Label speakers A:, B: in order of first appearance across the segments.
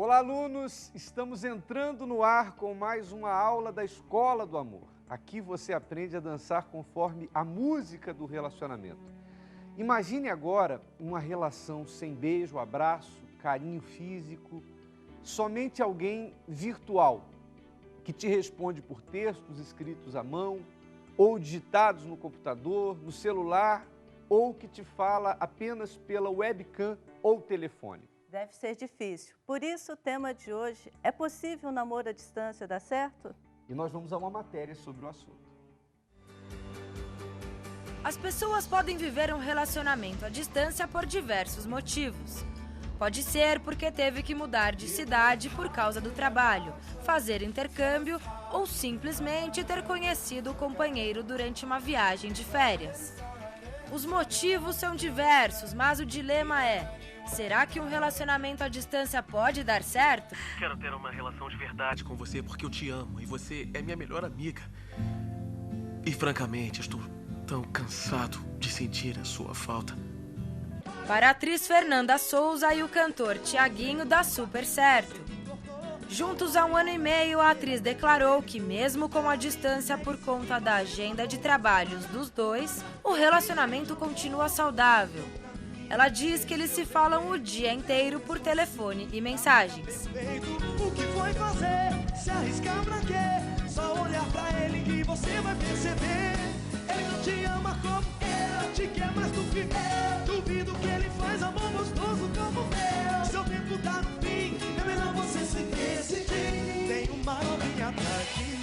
A: Olá, alunos! Estamos entrando no ar com mais uma aula da Escola do Amor. Aqui você aprende a dançar conforme a música do relacionamento. Imagine agora uma relação sem beijo, abraço, carinho físico, somente alguém virtual, que te responde por textos escritos à mão, ou digitados no computador, no celular, ou que te fala apenas pela webcam ou telefone.
B: Deve ser difícil. Por isso, o tema de hoje é: possível um namoro à distância dar certo?
A: E nós vamos a uma matéria sobre o assunto.
C: As pessoas podem viver um relacionamento à distância por diversos motivos. Pode ser porque teve que mudar de cidade por causa do trabalho, fazer intercâmbio ou simplesmente ter conhecido o companheiro durante uma viagem de férias. Os motivos são diversos, mas o dilema é: será que um relacionamento à distância pode dar certo?
D: Quero ter uma relação de verdade com você porque eu te amo e você é minha melhor amiga. E francamente, estou tão cansado de sentir a sua falta.
C: Para a atriz Fernanda Souza e o cantor Tiaguinho dá super certo. Juntos há 1 ano e meio, a atriz declarou que mesmo com a distância por conta da agenda de trabalhos dos dois, o relacionamento continua saudável. Ela diz que eles se falam o dia inteiro por telefone e mensagens.
E: O que foi fazer? Se arriscar pra quê? Só olhar pra ele que você vai perceber. Ele não te ama como eu, te quer mais do que eu. Duvido que ele faz amor gostoso como eu. Seu tempo tá no fim, é melhor você se decidir. Tem uma novinha atrás de mim.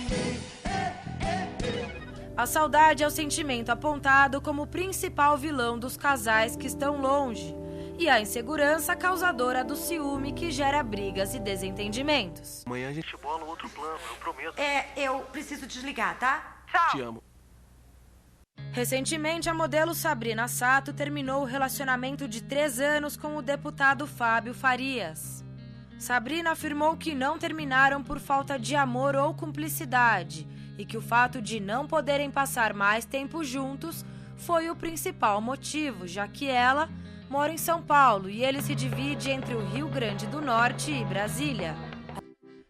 C: A saudade é o sentimento apontado como o principal vilão dos casais que estão longe, e a insegurança causadora do ciúme que gera brigas e desentendimentos.
D: Amanhã a gente bola outro plano, eu prometo.
F: Eu preciso desligar, tá?
D: Te amo.
C: Recentemente, a modelo Sabrina Sato terminou o relacionamento de 3 anos com o deputado Fábio Farias. Sabrina afirmou que não terminaram por falta de amor ou cumplicidade, e que o fato de não poderem passar mais tempo juntos foi o principal motivo, já que ela mora em São Paulo e ele se divide entre o Rio Grande do Norte e Brasília.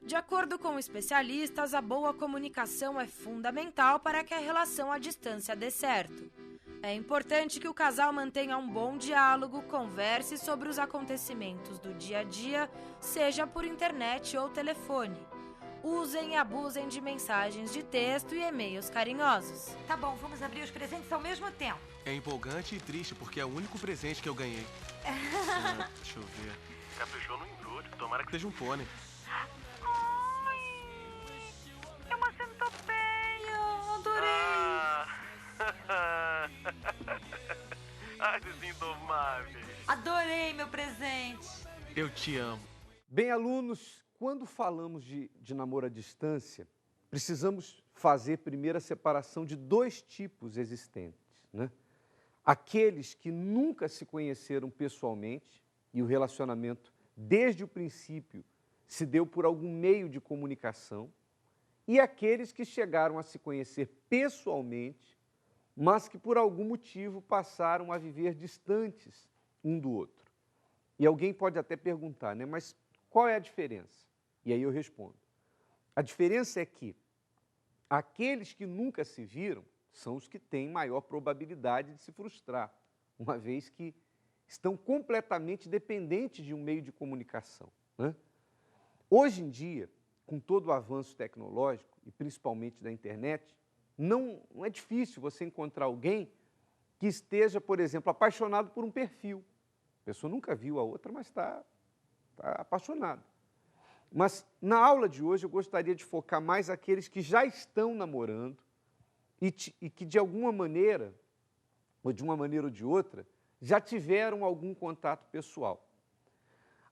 C: De acordo com especialistas, a boa comunicação é fundamental para que a relação à distância dê certo. É importante que o casal mantenha um bom diálogo, converse sobre os acontecimentos do dia a dia, seja por internet ou telefone. Usem e abusem de mensagens de texto e e-mails carinhosos.
F: Tá bom, vamos abrir os presentes ao mesmo tempo.
D: É empolgante e triste porque é o único presente que eu ganhei. Deixa eu ver. Caprichou no embrulho, tomara que seja um pônei.
F: É uma centopeia, adorei.
D: Ai, dos indomáveis.
F: Adorei meu presente.
D: Eu te amo.
A: Bem, alunos, quando falamos de namoro à distância, precisamos fazer primeiro a separação de 2 tipos existentes, né? Aqueles que nunca se conheceram pessoalmente e o relacionamento, desde o princípio, se deu por algum meio de comunicação, e aqueles que chegaram a se conhecer pessoalmente, mas que por algum motivo passaram a viver distantes um do outro. E alguém pode até perguntar, né? Mas qual é a diferença? E aí eu respondo. A diferença é que aqueles que nunca se viram são os que têm maior probabilidade de se frustrar, uma vez que estão completamente dependentes de um meio de comunicação, né? Hoje em dia, com todo o avanço tecnológico, e principalmente da internet, não é difícil você encontrar alguém que esteja, por exemplo, apaixonado por um perfil. A pessoa nunca viu a outra, mas está apaixonado. Mas na aula de hoje eu gostaria de focar mais aqueles que já estão namorando e que de alguma maneira, ou de uma maneira ou de outra, já tiveram algum contato pessoal.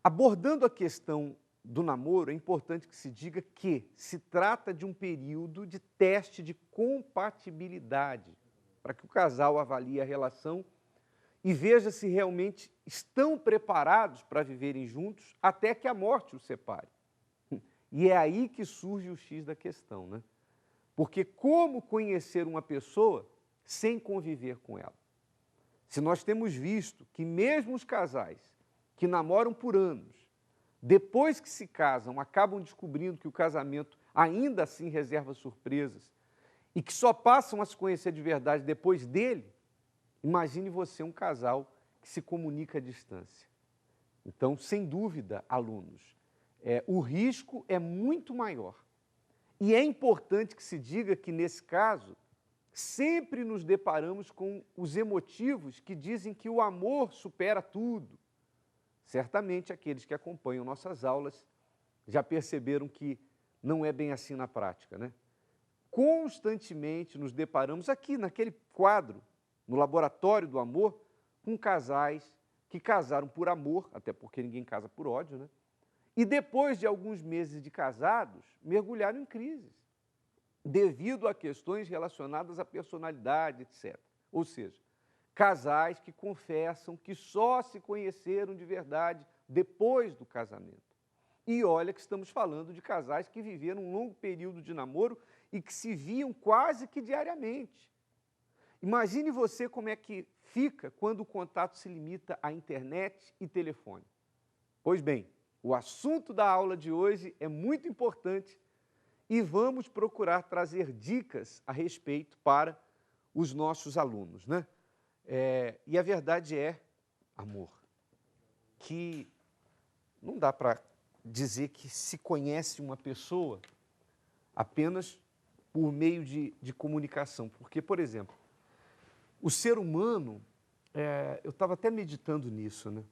A: Abordando a questão do namoro, é importante que se diga que se trata de um período de teste de compatibilidade, para que o casal avalie a relação e veja se realmente estão preparados para viverem juntos até que a morte os separe. E é aí que surge o X da questão, né? Porque como conhecer uma pessoa sem conviver com ela? Se nós temos visto que mesmo os casais que namoram por anos, depois que se casam, acabam descobrindo que o casamento ainda assim reserva surpresas e que só passam a se conhecer de verdade depois dele, imagine você um casal que se comunica à distância. Então, sem dúvida, alunos, o risco é muito maior. E é importante que se diga que, nesse caso, sempre nos deparamos com os emotivos que dizem que o amor supera tudo. Certamente, aqueles que acompanham nossas aulas já perceberam que não é bem assim na prática, né? Constantemente nos deparamos aqui, naquele quadro, no Laboratório do Amor, com casais que casaram por amor, até porque ninguém casa por ódio, né? E depois de alguns meses de casados, mergulharam em crises, devido a questões relacionadas à personalidade, etc. Ou seja, casais que confessam que só se conheceram de verdade depois do casamento. E olha que estamos falando de casais que viveram um longo período de namoro e que se viam quase que diariamente. Imagine você como é que fica quando o contato se limita à internet e telefone. Pois bem, o assunto da aula de hoje é muito importante e vamos procurar trazer dicas a respeito para os nossos alunos, né? E a verdade é, amor, que não dá para dizer que se conhece uma pessoa apenas por meio de comunicação. Porque, por exemplo, o ser humano, eu estava até meditando nisso, né?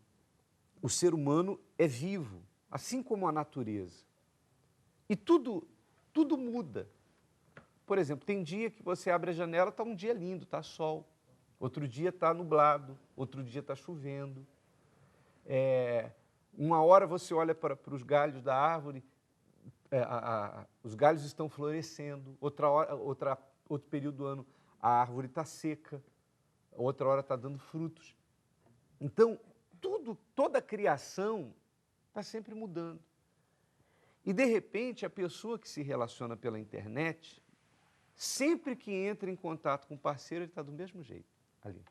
A: O ser humano é vivo, assim como a natureza. E tudo muda. Por exemplo, tem dia que você abre a janela, está um dia lindo, está sol. Outro dia está nublado, outro dia está chovendo. Uma hora você olha para os galhos da árvore, os galhos estão florescendo. Outro período do ano, a árvore está seca. Outra hora está dando frutos. Então, toda a criação está sempre mudando. E, de repente, a pessoa que se relaciona pela internet, sempre que entra em contato com o parceiro, ele está do mesmo jeito, ali.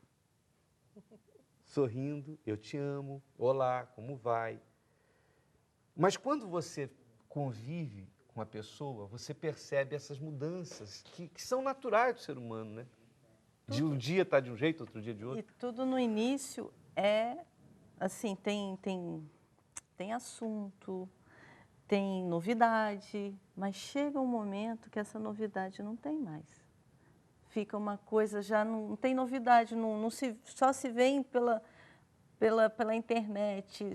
A: Sorrindo, eu te amo, olá, como vai? Mas quando você convive com a pessoa, você percebe essas mudanças que são naturais do ser humano, né? De um dia está de um jeito, outro dia de outro.
B: E tudo no início assim, tem assunto, tem novidade, mas chega um momento que essa novidade não tem mais. Fica uma coisa, já não tem novidade, só se vêem pela internet,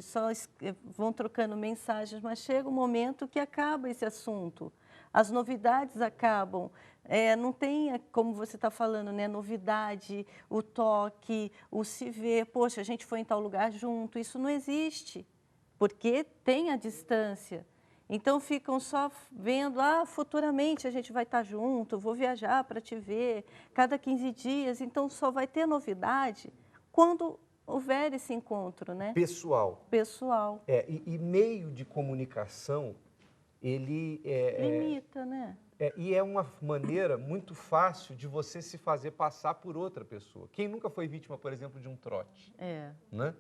B: vão trocando mensagens, mas chega um momento que acaba esse assunto. As novidades acabam. Não tem, como você está falando, né, novidade, o toque, o se ver. Poxa, a gente foi em tal lugar junto. Isso não existe, porque tem a distância. Então, ficam só vendo, futuramente a gente vai estar junto, vou viajar para te ver, cada 15 dias. Então, só vai ter novidade quando houver esse encontro, né?
A: Pessoal.
B: Pessoal.
A: E meio de comunicação, ele
B: limita, né?
A: E é uma maneira muito fácil de você se fazer passar por outra pessoa. Quem nunca foi vítima, por exemplo, de um trote? Né?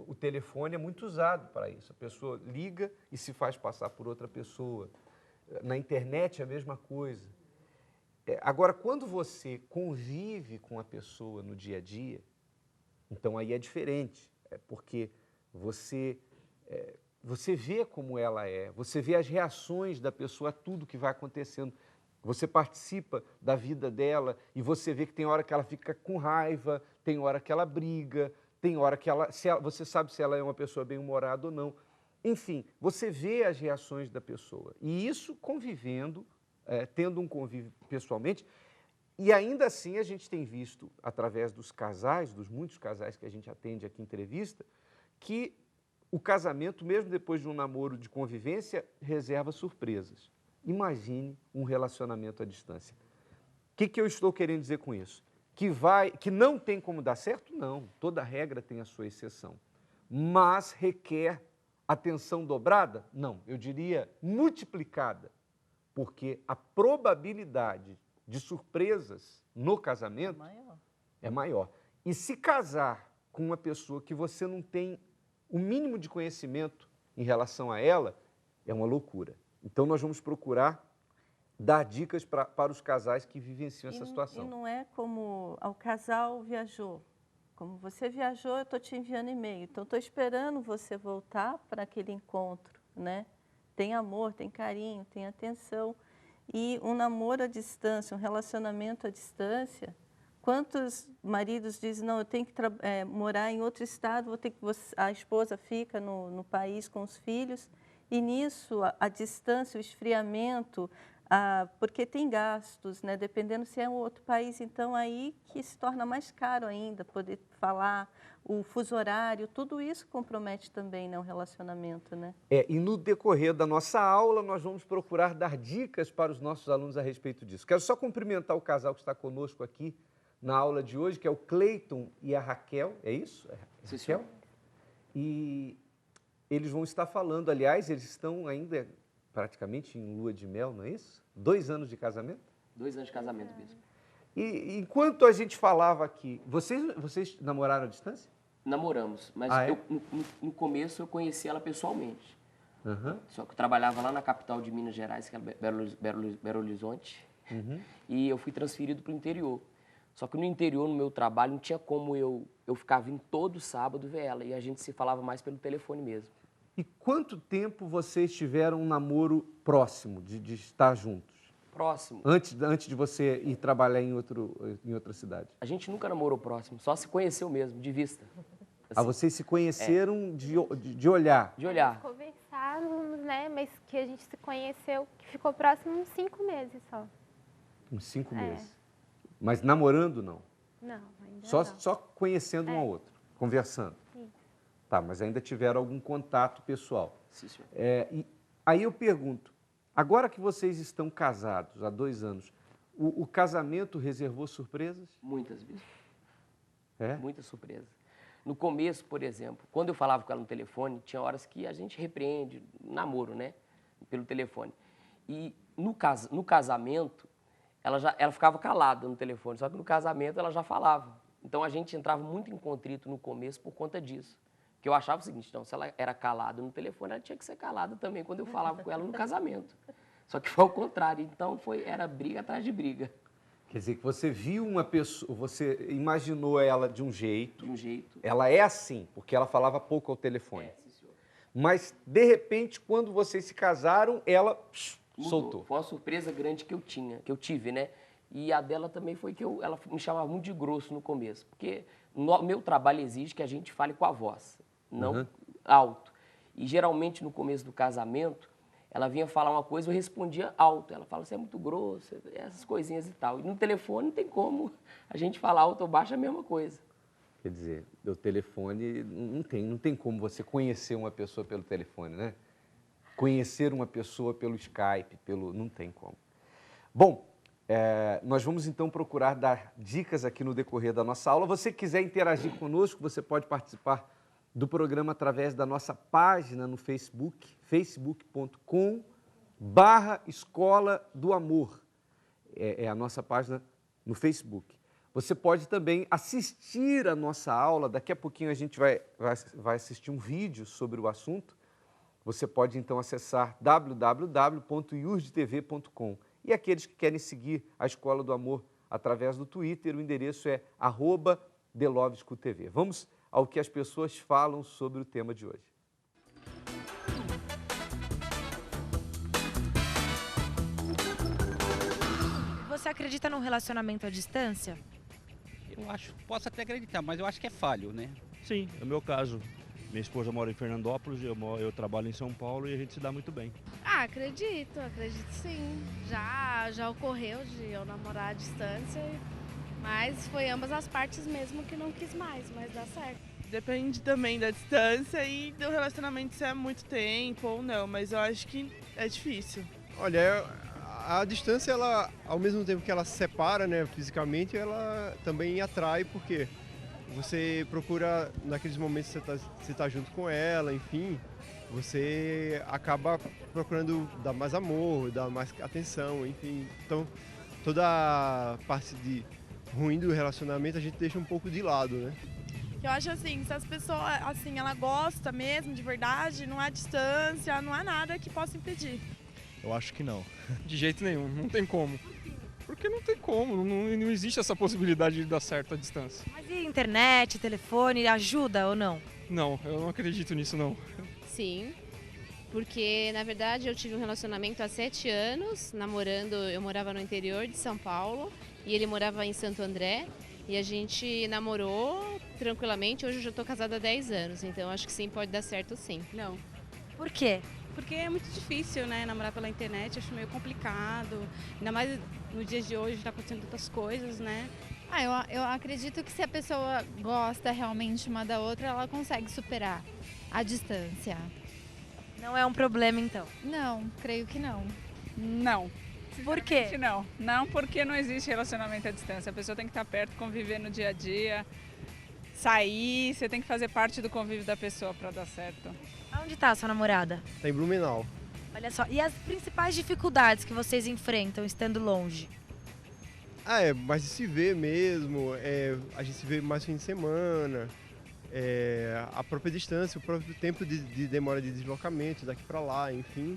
A: O telefone é muito usado para isso. A pessoa liga e se faz passar por outra pessoa. Na internet é a mesma coisa. Agora, quando você convive com a pessoa no dia a dia, então aí é diferente, porque você vê como ela é, você vê as reações da pessoa a tudo que vai acontecendo. Você participa da vida dela e você vê que tem hora que ela fica com raiva, tem hora que ela briga, tem hora que você sabe se ela é uma pessoa bem-humorada ou não. Enfim, você vê as reações da pessoa. E isso convivendo, tendo um convívio pessoalmente. E ainda assim a gente tem visto, através dos casais, dos muitos casais que a gente atende aqui em entrevista, que o casamento, mesmo depois de um namoro de convivência, reserva surpresas. Imagine um relacionamento à distância. O que eu estou querendo dizer com isso? Que não tem como dar certo? Não. Toda regra tem a sua exceção. Mas requer atenção dobrada? Não. Eu diria multiplicada. Porque a probabilidade de surpresas no casamento é maior. E se casar com uma pessoa que você não tem o mínimo de conhecimento em relação a ela, é uma loucura. Então, nós vamos procurar dar dicas para os casais que vivenciam essa situação.
B: E não é como o casal viajou. Como você viajou, eu estou te enviando e-mail. Então, estou esperando você voltar para aquele encontro, né? Tem amor, tem carinho, tem atenção. E um namoro à distância, um relacionamento à distância, quantos maridos dizem, não, eu tenho que morar em outro estado, a esposa fica no país com os filhos, e nisso a distância, o esfriamento, porque tem gastos, né? Dependendo se é um outro país, então aí que se torna mais caro ainda poder falar, o fuso horário, tudo isso compromete também, né, o relacionamento, né?
A: E no decorrer da nossa aula, nós vamos procurar dar dicas para os nossos alunos a respeito disso. Quero só cumprimentar o casal que está conosco aqui na aula de hoje, que é o Cleiton e a Raquel, é isso?
G: Sim,
A: Raquel? E eles vão estar falando, aliás, eles estão ainda praticamente em lua de mel, não é isso? 2 anos de casamento?
G: 2 anos de casamento mesmo.
A: E enquanto a gente falava aqui, vocês namoraram à distância?
G: Namoramos, mas no começo eu conheci ela pessoalmente.
A: Uhum.
G: Só que eu trabalhava lá na capital de Minas Gerais, que é Belo Horizonte, e eu fui transferido para o interior. Só que no interior, no meu trabalho, não tinha como eu ficar vindo todo sábado ver ela, e a gente se falava mais pelo telefone mesmo.
A: E quanto tempo vocês tiveram um namoro próximo, de estar juntos?
G: Próximo.
A: Antes de você ir trabalhar em outra cidade?
G: A gente nunca namorou próximo, só se conheceu mesmo, de vista. Assim,
A: Vocês se conheceram de olhar?
G: de olhar.
H: Conversávamos, né? Mas que a gente se conheceu, que ficou próximo uns 5 meses só.
A: Uns 5 meses. Mas namorando, não?
H: Não, ainda
A: Só,
H: não.
A: só conhecendo um ao outro, conversando?
H: Isso.
A: Tá, mas ainda tiveram algum contato pessoal.
G: Sim, senhor.
A: E aí eu pergunto, agora que vocês estão casados há 2 anos, o casamento reservou surpresas?
G: Muitas vezes.
A: É?
G: Muita surpresa. No começo, por exemplo, quando eu falava com ela no telefone, tinha horas que a gente repreende, namoro, né? Pelo telefone. E no casamento, ela ficava calada no telefone, só que no casamento ela já falava. Então a gente entrava muito em contrito no começo por conta disso. Porque eu achava o seguinte, então, se ela era calada no telefone, ela tinha que ser calada também quando eu falava com ela no casamento. Só que foi ao contrário, então era briga atrás de briga.
A: Quer dizer, que você viu uma pessoa, você imaginou ela de um jeito.
G: De um jeito.
A: Ela é assim, porque ela falava pouco ao telefone.
G: Sim, senhor.
A: Mas, de repente, quando vocês se casaram, ela
G: Mudou.
A: soltou.
G: Foi uma surpresa grande que eu tive, né? E a dela também foi que ela me chamava muito de grosso no começo. Porque meu trabalho exige que a gente fale com a voz, não alto. E geralmente no começo do casamento, ela vinha falar uma coisa, eu respondia alto. Ela fala, você é muito grosso, essas coisinhas e tal. E no telefone não tem como a gente falar alto ou baixo, é a mesma coisa.
A: Quer dizer, o telefone, não tem como você conhecer uma pessoa pelo telefone, né? Conhecer uma pessoa pelo Skype, não tem como. Bom, nós vamos então procurar dar dicas aqui no decorrer da nossa aula. Você quiser interagir conosco, você pode participar do programa através da nossa página no Facebook, facebook.com/Escola do Amor. É a nossa página no Facebook. Você pode também assistir a nossa aula, daqui a pouquinho a gente vai assistir um vídeo sobre o assunto. Você pode então acessar www.iurdtv.com. E aqueles que querem seguir a Escola do Amor através do Twitter, o endereço é @TheLoveschoolTV. Vamos ao que as pessoas falam sobre o tema de hoje.
C: Você acredita num relacionamento à distância?
I: Eu acho, posso até acreditar, mas eu acho que é falho, né?
J: Sim, é o meu caso. Minha esposa mora em Fernandópolis, eu trabalho em São Paulo e a gente se dá muito bem.
K: Acredito sim. Já ocorreu de eu namorar à distância, mas foi ambas as partes mesmo que não quis mais, mas dá certo.
L: Depende também da distância e do relacionamento se é muito tempo ou não, mas eu acho que é difícil.
M: Olha, a distância, ela, ao mesmo tempo que ela separa, né, fisicamente, ela também atrai, porque você procura, naqueles momentos que você tá junto com ela, enfim, você acaba procurando dar mais amor, dar mais atenção, enfim. Então, toda a parte ruim do relacionamento a gente deixa um pouco de lado, né?
L: Eu acho assim, se as pessoas, assim, ela gosta mesmo, de verdade, não há distância, não há nada que possa impedir.
N: Eu acho que não.
O: De jeito nenhum, não tem como. Porque não tem como, não existe essa possibilidade de dar certo à distância.
C: Mas e internet, telefone, ajuda ou não?
O: Não, eu não acredito nisso não.
K: Sim, porque na verdade eu tive um relacionamento há 7 anos, namorando, eu morava no interior de São Paulo e ele morava em Santo André e a gente namorou tranquilamente, hoje eu já estou casada há 10 anos, então acho que sim, pode dar certo sim.
P: Não.
C: Por quê?
P: Porque é muito difícil, né, namorar pela internet, acho meio complicado, ainda mais nos dias de hoje, está acontecendo tantas coisas, né?
Q: Eu acredito que se a pessoa gosta realmente uma da outra, ela consegue superar a distância.
C: Não é um problema, então?
Q: Não, creio que não.
P: Não.
C: Por quê?
P: Não. Não, porque não existe relacionamento à distância. A pessoa tem que estar perto, conviver no dia a dia, sair, você tem que fazer parte do convívio da pessoa para dar certo.
C: Onde está a sua namorada?
M: Tá em Blumenau.
C: Olha só, e as principais dificuldades que vocês enfrentam estando longe?
M: Mais de se ver mesmo, a gente se vê mais fim de semana, a própria distância, o próprio tempo de demora de deslocamento daqui para lá, enfim.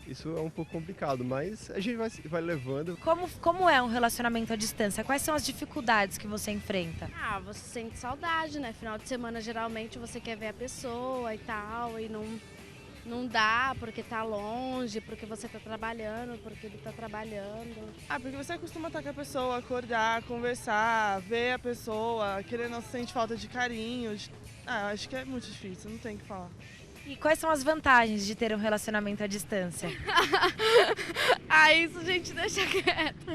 M: Isso é um pouco complicado, mas a gente vai levando.
C: Como é um relacionamento à distância? Quais são as dificuldades que você enfrenta?
K: Você sente saudade, né? Final de semana, geralmente, você quer ver a pessoa e tal, e não dá porque tá longe, porque você tá trabalhando, porque ele tá trabalhando.
L: Porque você costuma estar com a pessoa, acordar, conversar, ver a pessoa, querer não sente falta de carinho. Acho que é muito difícil, não tem o que falar.
C: E quais são as vantagens de ter um relacionamento à distância?
K: Isso a gente deixa quieto.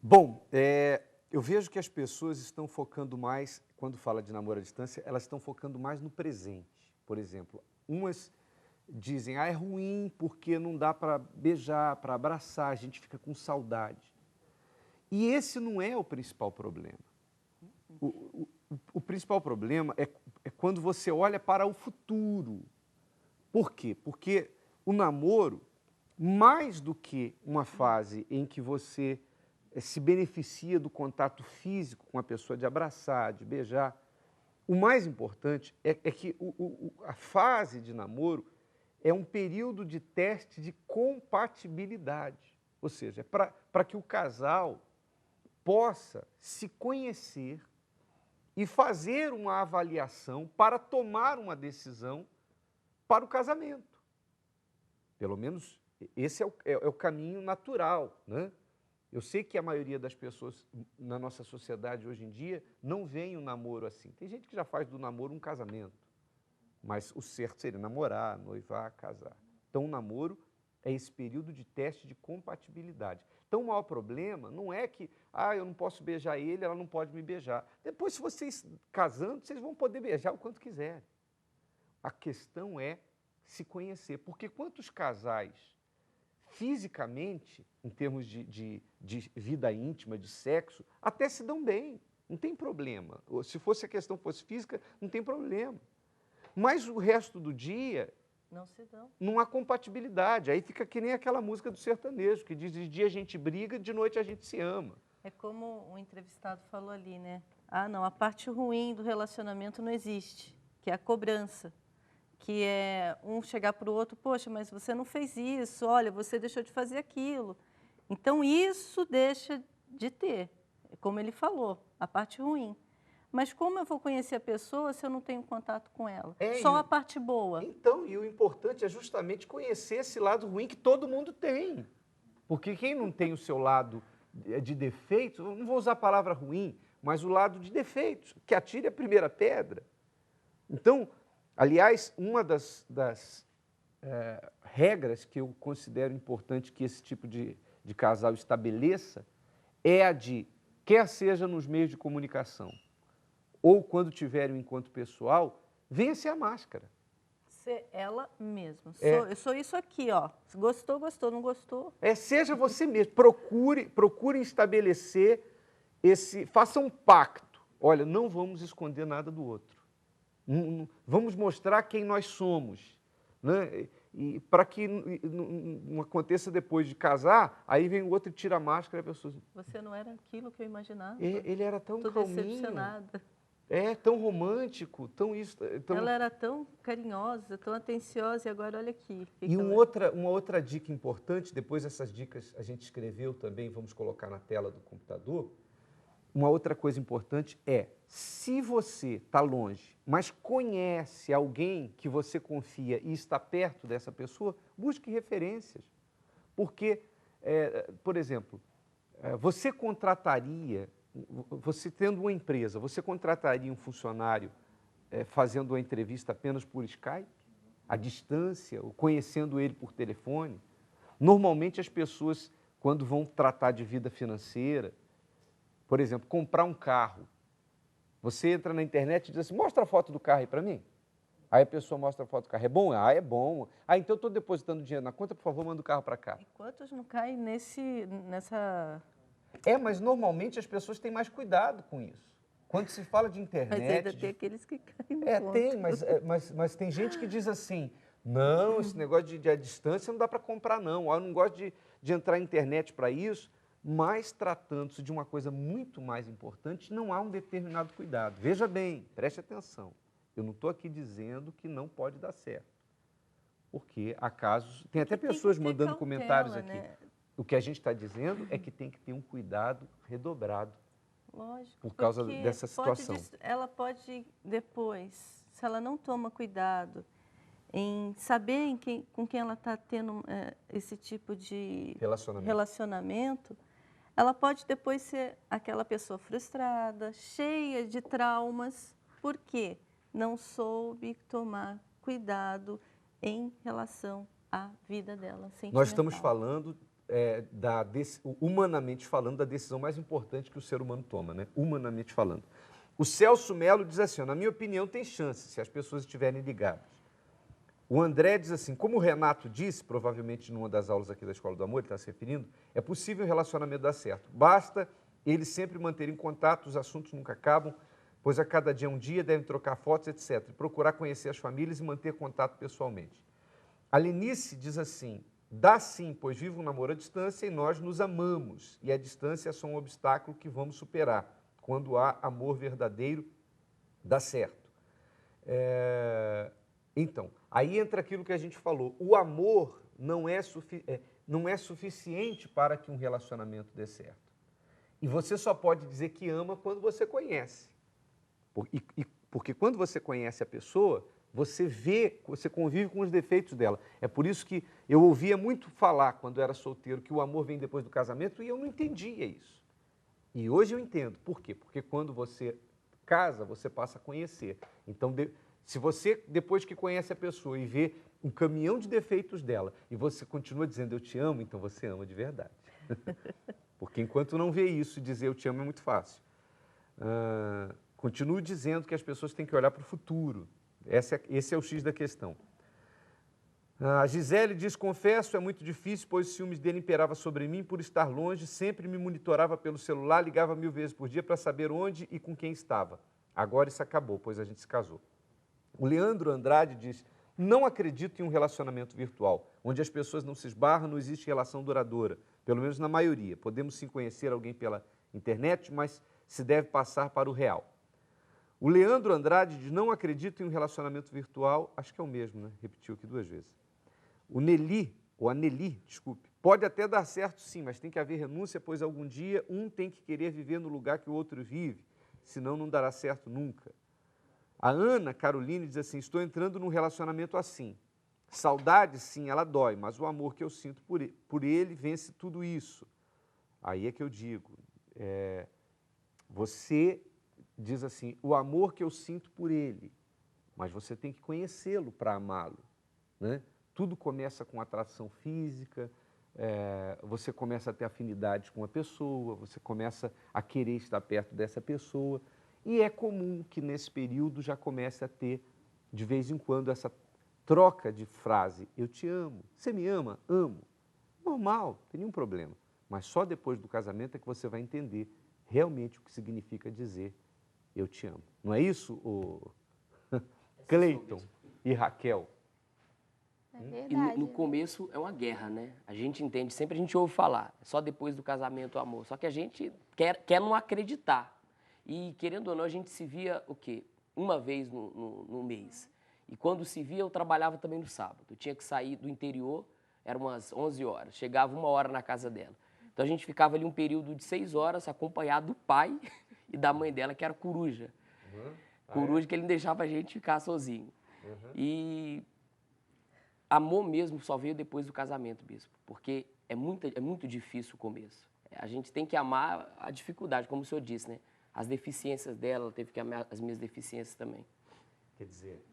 A: Bom, eu vejo que as pessoas estão focando mais, quando fala de namoro à distância, elas estão focando mais no presente. Por exemplo, umas dizem, é ruim porque não dá para beijar, para abraçar, a gente fica com saudade. E esse não é o principal problema. O principal problema é quando você olha para o futuro. Por quê? Porque o namoro, mais do que uma fase em que você se beneficia do contato físico com a pessoa, de abraçar, de beijar, o mais importante é que a fase de namoro é um período de teste de compatibilidade. Ou seja, é para que o casal possa se conhecer e fazer uma avaliação para tomar uma decisão para o casamento. Pelo menos esse é o caminho natural, né? Eu sei que a maioria das pessoas na nossa sociedade hoje em dia não veem o namoro assim. Tem gente que já faz do namoro um casamento, mas o certo seria namorar, noivar, casar. Então o namoro é esse período de teste de compatibilidade. Então o maior problema não é que eu não posso beijar ele, ela não pode me beijar. Depois, se vocês casando, vocês vão poder beijar o quanto quiserem. A questão é se conhecer, porque quantos casais fisicamente, em termos de vida íntima, de sexo, até se dão bem, não tem problema. Se fosse a questão fosse física, não tem problema. Mas o resto do dia,
B: não se dão.
A: Não há compatibilidade. Aí fica que nem aquela música do sertanejo, que diz, de dia a gente briga, de noite a gente se ama.
B: É como o entrevistado falou ali, né? Não, a parte ruim do relacionamento não existe, que é a cobrança. Que é um chegar para o outro, poxa, mas você não fez isso, olha, você deixou de fazer aquilo. Então, isso deixa de ter, como ele falou, a parte ruim. Mas como eu vou conhecer a pessoa se eu não tenho contato com ela? Só a parte boa.
A: Então, e o importante é justamente conhecer esse lado ruim que todo mundo tem. Porque quem não tem o seu lado de defeitos, não vou usar a palavra ruim, mas o lado de defeitos, que atire a primeira pedra. Então, aliás, uma das regras que eu considero importante que esse tipo de casal estabeleça é a de, quer seja nos meios de comunicação ou quando tiverem um encontro pessoal, venha-se a máscara.
B: Ser ela mesma. Eu sou isso aqui, ó. Gostou, gostou, não gostou.
A: Seja você mesmo. Procure estabelecer faça um pacto. Olha, não vamos esconder nada do outro. Vamos mostrar quem nós somos, né? E para que não aconteça depois de casar, aí vem o outro e tira a máscara e a pessoa...
B: Você não era aquilo que eu imaginava.
A: Ele era tão calminho.
B: Decepcionada.
A: É tão romântico, tão isso. Tão...
B: Ela era tão carinhosa, tão atenciosa, e agora olha aqui.
A: E uma outra dica importante, depois dessas dicas a gente escreveu também, vamos colocar na tela do computador. Uma outra coisa importante é, se você está longe, mas conhece alguém que você confia e está perto dessa pessoa, busque referências. Porque, por exemplo, você contrataria, você tendo uma empresa, você contrataria um funcionário fazendo uma entrevista apenas por Skype, à distância, ou conhecendo ele por telefone? Normalmente as pessoas, quando vão tratar de vida financeira, por exemplo, comprar um carro, você entra na internet e diz assim, mostra a foto do carro aí para mim. Aí a pessoa mostra a foto do carro. É bom? Ah, é bom. Ah, então eu estou depositando dinheiro na conta, por favor, manda o carro para cá.
B: E quantos não caem nessa...
A: Mas normalmente as pessoas têm mais cuidado com isso. Quando se fala de internet...
B: Mas ainda tem aqueles que caem no ponto.
A: Tem, mas tem gente que diz assim, não, esse negócio de a distância não dá para comprar, não. Eu não gosto de entrar na internet para isso. Mas, tratando-se de uma coisa muito mais importante, não há um determinado cuidado. Veja bem, preste atenção. Eu não estou aqui dizendo que não pode dar certo. Porque há casos... Tem até pessoas mandando comentários aqui. Né? O que a gente está dizendo é que tem que ter um cuidado redobrado.
B: Lógico.
A: Por causa dessa situação.
B: Ela pode, depois, se ela não toma cuidado em saber com quem ela está tendo esse tipo de relacionamento, ela pode depois ser aquela pessoa frustrada, cheia de traumas, porque não soube tomar cuidado em relação à vida dela sentimental.
A: Nós estamos falando, humanamente falando, da decisão mais importante que o ser humano toma, né? Humanamente falando. O Celso Melo diz assim, na minha opinião, tem chance, se as pessoas estiverem ligadas. O André diz assim, como o Renato disse, provavelmente numa das aulas aqui da Escola do Amor, ele está se referindo, é possível o relacionamento dar certo. Basta eles sempre manterem contato, os assuntos nunca acabam, pois a cada dia é um dia, devem trocar fotos, etc. E procurar conhecer as famílias e manter contato pessoalmente. A Lenice diz assim, dá sim, pois vive um namoro à distância e nós nos amamos. E a distância é só um obstáculo que vamos superar. Quando há amor verdadeiro, dá certo. Então, aí entra aquilo que a gente falou. O amor não é suficiente para que um relacionamento dê certo. E você só pode dizer que ama quando você conhece. Porque quando você conhece a pessoa, você vê, você convive com os defeitos dela. É por isso que eu ouvia muito falar, quando era solteiro, que o amor vem depois do casamento, e eu não entendia isso. E hoje eu entendo. Por quê? Porque quando você casa, você passa a conhecer. Então, se você, depois que conhece a pessoa e vê um caminhão de defeitos dela, e você continua dizendo eu te amo, então você ama de verdade. Porque enquanto não vê isso, dizer eu te amo é muito fácil. Continuo dizendo que as pessoas têm que olhar para o futuro. Esse é o X da questão. A Gisele diz, confesso, é muito difícil, pois o ciúmes dele imperava sobre mim por estar longe, sempre me monitorava pelo celular, ligava 1000 vezes por dia para saber onde e com quem estava. Agora isso acabou, pois a gente se casou. O Leandro Andrade diz, não acredito em um relacionamento virtual, onde as pessoas não se esbarram, não existe relação duradoura, pelo menos na maioria. Podemos sim conhecer alguém pela internet, mas se deve passar para o real. O Leandro Andrade diz, não acredito em um relacionamento virtual, acho que é o mesmo, né? Repetiu aqui 2 vezes. O Nelly, ou a Nelly, desculpe, pode até dar certo sim, mas tem que haver renúncia, pois algum dia um tem que querer viver no lugar que o outro vive, senão não dará certo nunca. A Ana Caroline diz assim, estou entrando num relacionamento assim. Saudade, sim, ela dói, mas o amor que eu sinto por ele vence tudo isso. Aí é que eu digo, você diz assim, o amor que eu sinto por ele, mas você tem que conhecê-lo para amá-lo, né? Tudo começa com atração física, você começa a ter afinidades com a pessoa, você começa a querer estar perto dessa pessoa, e é comum que nesse período já comece a ter, de vez em quando, essa troca de frase, eu te amo, você me ama? Amo. Normal, não tem nenhum problema, mas só depois do casamento é que você vai entender realmente o que significa dizer eu te amo. Não é isso, Cleiton e Raquel?
H: É verdade.
G: E no começo é uma guerra, né? A gente entende, sempre a gente ouve falar, só depois do casamento o amor. Só que a gente quer não acreditar. E, querendo ou não, a gente se via, o quê? Uma vez no mês. E quando se via, eu trabalhava também no sábado. Eu tinha que sair do interior, eram umas 11 horas. Chegava 1 hora na casa dela. Então, a gente ficava ali um período de 6 horas, acompanhado do pai e da mãe dela, que era coruja. Coruja que ele não deixava a gente ficar sozinho. E amor mesmo só veio depois do casamento, bispo. Porque é muito difícil o começo. A gente tem que amar a dificuldade, como o senhor disse, né? As deficiências dela, ela teve que amar as minhas deficiências também.
A: Quer dizer,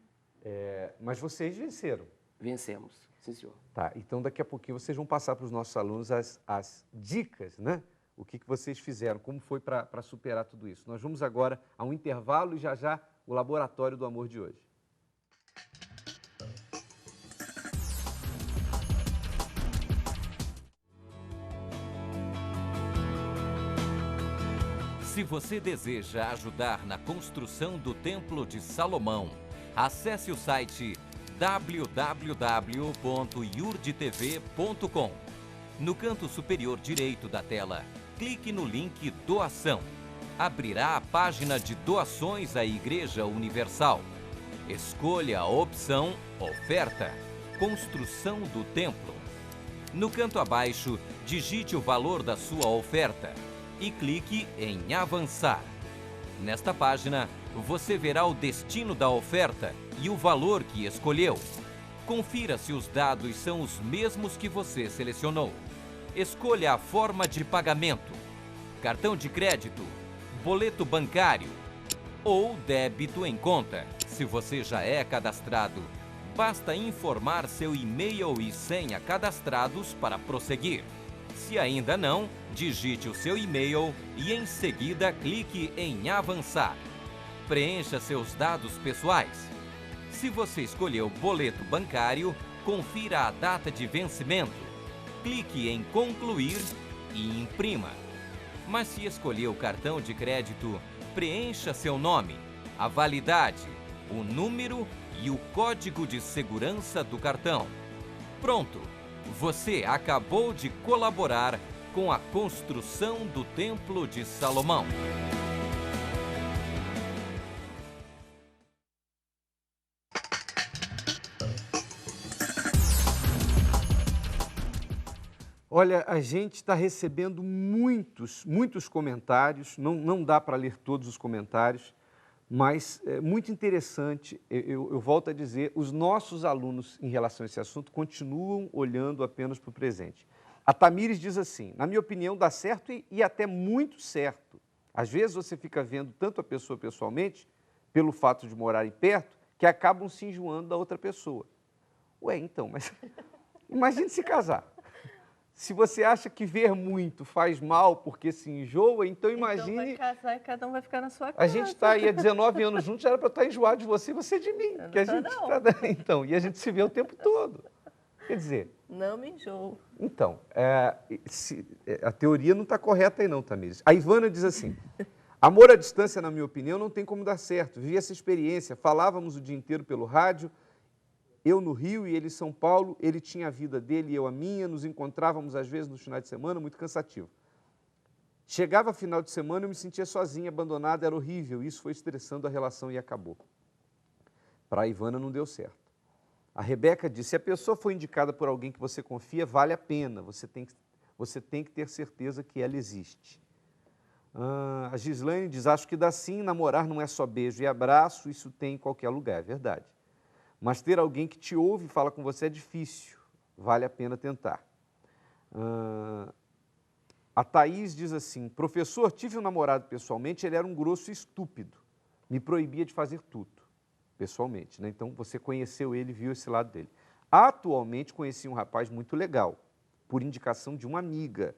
A: mas vocês venceram.
G: Vencemos, sim, senhor.
A: Tá, então daqui a pouquinho vocês vão passar para os nossos alunos as dicas, né? O que vocês fizeram, como foi para superar tudo isso. Nós vamos agora a um intervalo e já o Laboratório do Amor de hoje.
N: Se você deseja ajudar na construção do Templo de Salomão, acesse o site www.yurdtv.com. No canto superior direito da tela, clique no link Doação. Abrirá a página de doações à Igreja Universal. Escolha a opção Oferta, Construção do Templo. No canto abaixo, digite o valor da sua oferta e clique em Avançar. Nesta página, você verá o destino da oferta e o valor que escolheu. Confira se os dados são os mesmos que você selecionou. Escolha a forma de pagamento: cartão de crédito, boleto bancário ou débito em conta. Se você já é cadastrado, basta informar seu e-mail e senha cadastrados para prosseguir. Se ainda não, digite o seu e-mail e em seguida clique em Avançar. Preencha seus dados pessoais. Se você escolheu boleto bancário, confira a data de vencimento. Clique em Concluir e imprima. Mas se escolheu cartão de crédito, preencha seu nome, a validade, o número e o código de segurança do cartão. Pronto! Você acabou de colaborar com a construção do Templo de Salomão.
A: Olha, a gente está recebendo muitos comentários, não dá para ler todos os comentários, mas é muito interessante, eu volto a dizer, os nossos alunos em relação a esse assunto continuam olhando apenas para o presente. A Tamires diz assim: na minha opinião dá certo e até muito certo. Às vezes você fica vendo tanto a pessoa pessoalmente, pelo fato de morarem perto, que acabam se enjoando da outra pessoa. Ué, então, mas imagine se casar. Se você acha que ver muito faz mal porque se enjoa, então imagine...
B: Então vai casar e cada um vai ficar na sua casa.
A: A gente está aí há 19 anos juntos, já era para estar enjoado de você e você de mim. Que a gente então, e a gente se vê o tempo todo. Quer dizer...
B: Não me enjoo.
A: Então, a teoria não está correta aí não, Tamires. A Ivana diz assim: amor à distância, na minha opinião, não tem como dar certo. Vivi essa experiência, falávamos o dia inteiro pelo rádio, eu no Rio e ele em São Paulo, ele tinha a vida dele e eu a minha, nos encontrávamos às vezes nos finais de semana, muito cansativo. Chegava final de semana, eu me sentia sozinha, abandonada, era horrível, isso foi estressando a relação e acabou. Para a Ivana não deu certo. A Rebeca disse: se a pessoa foi indicada por alguém que você confia, vale a pena, você tem que ter certeza que ela existe. A Gislaine diz: acho que dá sim, namorar não é só beijo e abraço, isso tem em qualquer lugar, é verdade. Mas ter alguém que te ouve e fala com você é difícil, vale a pena tentar. A Thaís diz assim: professor, tive um namorado pessoalmente, ele era um grosso e estúpido, me proibia de fazer tudo, pessoalmente, né? Então você conheceu ele e viu esse lado dele. Atualmente conheci um rapaz muito legal, por indicação de uma amiga.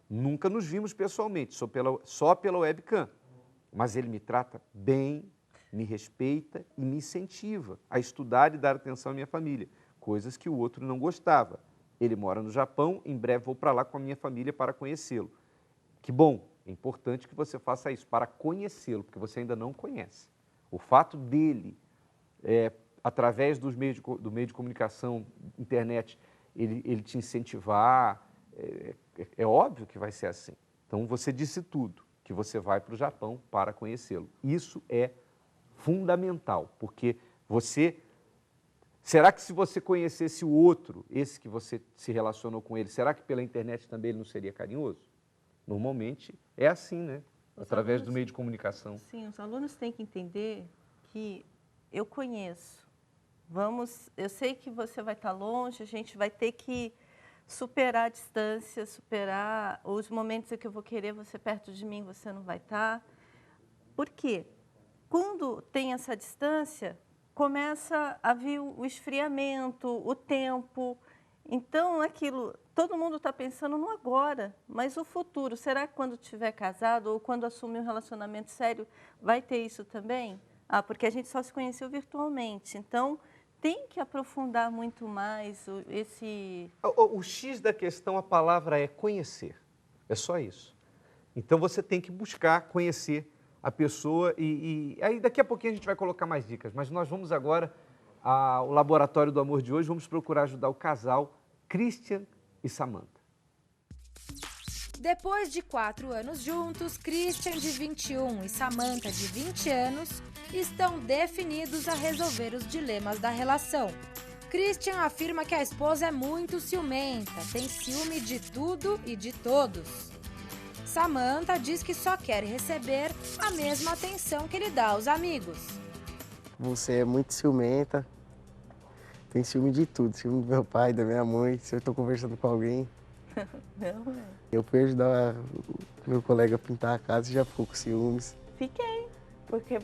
A: Nunca nos vimos pessoalmente, só pela webcam, mas ele me trata bem, me respeita e me incentiva a estudar e dar atenção à minha família, coisas que o outro não gostava. Ele mora no Japão, em breve vou para lá com a minha família para conhecê-lo. Que bom, é importante que você faça isso, para conhecê-lo, porque você ainda não conhece. O fato dele, através do meio de comunicação, internet, ele te incentivar, é óbvio que vai ser assim. Então, você disse tudo, que você vai para o Japão para conhecê-lo. Isso é fundamental, porque será que se você conhecesse o outro, esse que você se relacionou com ele, será que pela internet também ele não seria carinhoso? Normalmente é assim, né? Através do meio de comunicação.
B: Sim, os alunos têm que entender que eu conheço. Eu sei que você vai estar longe, a gente vai ter que superar a distância, superar os momentos em que eu vou querer você perto de mim, você não vai estar. Por quê? Quando tem essa distância, começa a vir o esfriamento, o tempo. Então, aquilo, todo mundo está pensando no agora, mas o futuro, será que quando estiver casado ou quando assumir um relacionamento sério, vai ter isso também? Porque a gente só se conheceu virtualmente, então tem que aprofundar muito mais esse...
A: O X da questão, a palavra é conhecer, é só isso. Então, você tem que buscar conhecer a pessoa e aí daqui a pouquinho a gente vai colocar mais dicas, mas nós vamos agora ao Laboratório do Amor de hoje, vamos procurar ajudar o casal Christian e Samantha.
C: Depois de 4 anos juntos, Christian, de 21, e Samantha, de 20 anos, estão definidos a resolver os dilemas da relação. Christian afirma que a esposa é muito ciumenta, tem ciúme de tudo e de todos. Samantha diz que só quer receber a mesma atenção que ele dá aos amigos.
R: Você é muito ciumenta, tem ciúme de tudo, ciúme do meu pai, da minha mãe, se eu estou conversando com alguém.
B: Não,
R: Eu fui ajudar meu colega a pintar a casa e já ficou com ciúmes.
S: Fiquei, porque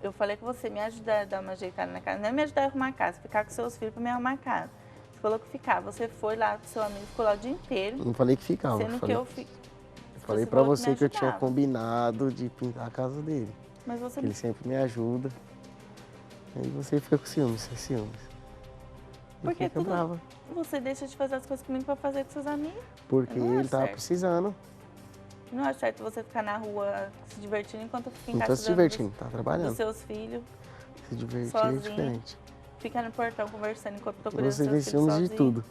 S: eu falei que você me ajudar a dar uma ajeitada na casa, não é me ajudar a arrumar a casa, ficar com seus filhos para me arrumar a casa. Você falou que ficar, você foi lá com seu amigo, ficou lá o dia inteiro.
R: Não falei que ficava,
S: sendo
R: falei,
S: que eu
R: falei pra você que eu tinha combinado de pintar a casa dele.
S: Mas você
R: Ele sempre me ajuda. Aí você fica com ciúmes, sem ciúmes.
S: Porque
R: fica brava.
S: Você deixa de fazer as coisas comigo para fazer com seus amigos.
R: Porque
S: Não
R: ele tava
S: certo.
R: precisando.
S: Não é certo você ficar na rua se divertindo enquanto eu fico em
R: Não
S: casa
R: tá se divertindo, tá trabalhando.
S: dos seus filhos.
R: Se divertir
S: sozinho,
R: é diferente.
S: Ficar no portão conversando enquanto eu tô cuidando dos
R: Você
S: seus
R: tem
S: filhos
R: ciúmes
S: sozinho.
R: de tudo.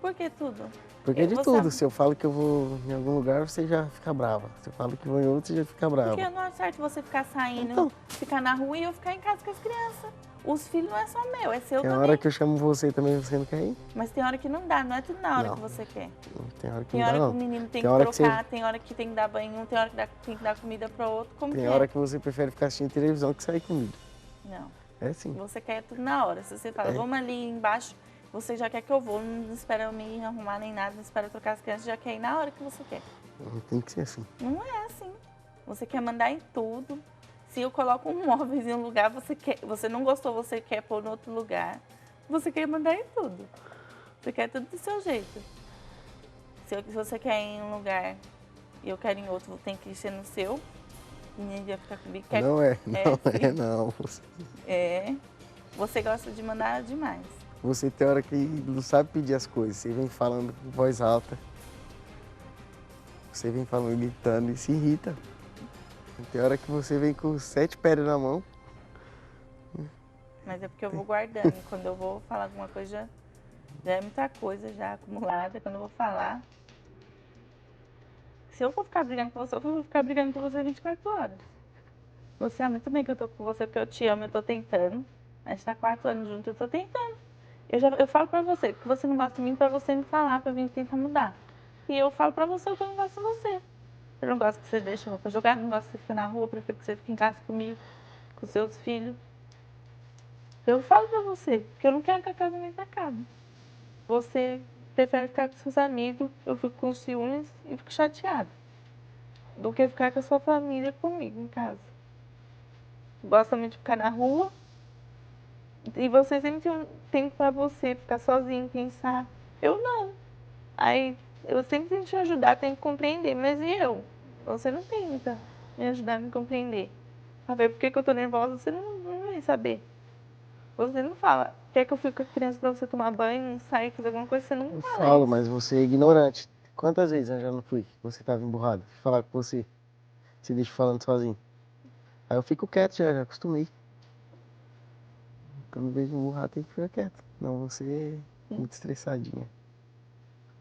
S: Por que tudo?
R: Porque de
S: Você-
R: tudo. Se eu falo que eu vou em algum lugar, você já fica brava. Se eu falo que vou em outro, você já fica brava.
S: Porque não é certo você ficar saindo,
R: Então.
S: ficar na rua e eu ficar em casa com as crianças. Os filhos não é só meu, é seu
R: Tem
S: também.
R: hora que eu chamo você também, você não quer ir?
S: Mas tem hora que não dá, não é tudo na hora
R: Não.
S: que você quer.
R: Tem hora que
S: Tem
R: não
S: hora
R: dá,
S: que
R: não.
S: o menino tem
R: Tem
S: que
R: hora que
S: trocar, tem hora que tem que dar banho um, tem hora que tem que dar comida para outro. Como
R: Tem
S: que
R: hora
S: é?
R: que você prefere ficar assistindo televisão que sair comigo.
S: Não.
R: É sim.
S: Você quer tudo na hora. Se você fala,
R: É.
S: vamos ali embaixo, você já quer que eu vou, não espera eu me arrumar nem nada, não espera eu trocar as crianças, já quer ir na hora que você quer.
R: Não tem que ser assim.
S: Não é assim. Você quer mandar em tudo. Se eu coloco um móvel em um lugar, você não gostou, você quer pôr em outro lugar. Você quer mandar em tudo. Você quer tudo do seu jeito. Se você quer ir em um lugar e eu quero em outro, tem que ser no seu. Ninguém vai ficar comigo.
R: Não é,
S: sim.
R: não.
S: É. Você gosta de mandar demais.
R: Você tem hora que não sabe pedir as coisas. Você vem falando com voz alta. Você vem falando, gritando e se irrita. Tem hora que você vem com 7 pedras na mão.
S: Mas é porque eu vou guardando. E quando eu vou falar alguma coisa, já é muita coisa já acumulada. Quando eu vou falar. Se eu for ficar brigando com você, eu vou ficar brigando com você 24 horas. Você sabe muito bem que eu tô com você, porque eu te amo, eu tô tentando. A gente tá 4 anos juntos, eu tô tentando. Eu falo pra você, que você não gosta de mim, pra você me falar, pra vir tentar mudar. E eu falo pra você que eu não gosto de você. Eu não gosto que você deixe roupa jogar, não gosto que você fique na rua, prefiro que você fique em casa comigo, com seus filhos. Eu falo pra você, que eu não quero que a casamento acabe. Você prefere ficar com seus amigos, eu fico com ciúmes e fico chateada. Do que ficar com a sua família comigo em casa. Gosta muito de ficar na rua. E você sempre tem um tempo pra você, ficar sozinho, pensar. Eu não. Aí eu sempre tento te ajudar, tento compreender, mas e eu? Você não tenta me ajudar a me compreender. Pra ver por que eu tô nervosa, você não vai saber. Você não fala. Quer que eu fique com a criança pra você tomar banho, sair, fazer alguma coisa, você não fala.
R: Falo, mas você é ignorante. Quantas vezes eu já não fui? Você tava emburrado. Fui falar com você. Você deixa falando sozinho. Aí eu fico quieto, já acostumei. Quando eu vejo emburrado, tem que ficar quieto. Não, você é muito estressadinha.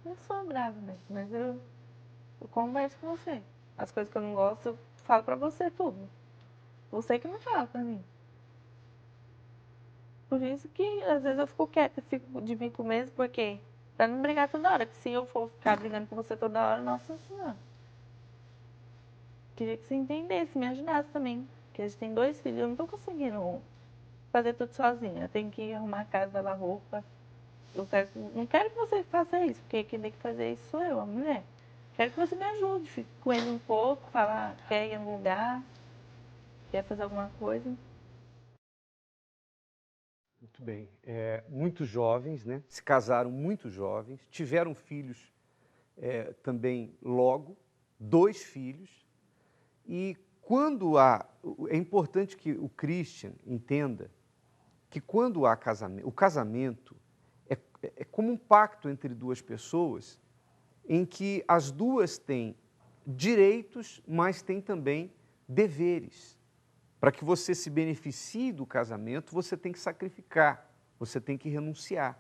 S: Eu sou brava mesmo, mas eu converso com você. As coisas que eu não gosto, eu falo pra você tudo. Você que não fala pra mim. Por isso que às vezes eu fico quieta, fico de vínculo mesmo, porque pra não brigar toda hora, que se eu for ficar brigando com você toda hora, nossa senhora. Queria que você entendesse, me ajudasse também. Porque a gente tem 2 filhos, eu não tô conseguindo fazer tudo sozinha. Eu tenho que arrumar a casa, lavar roupa. Não quero que você faça isso, porque quem tem que fazer isso sou eu, a mulher. Quero que você me ajude, fique com ele um pouco, falar, quer ir em algum lugar, quer fazer alguma coisa.
A: Muito bem. Muitos jovens, né? Se casaram muito jovens, tiveram filhos também logo, 2 filhos. E quando é importante que o Christian entenda que quando há casamento, o casamento é como um pacto entre 2 pessoas em que as duas têm direitos, mas têm também deveres. Para que você se beneficie do casamento, você tem que sacrificar, você tem que renunciar.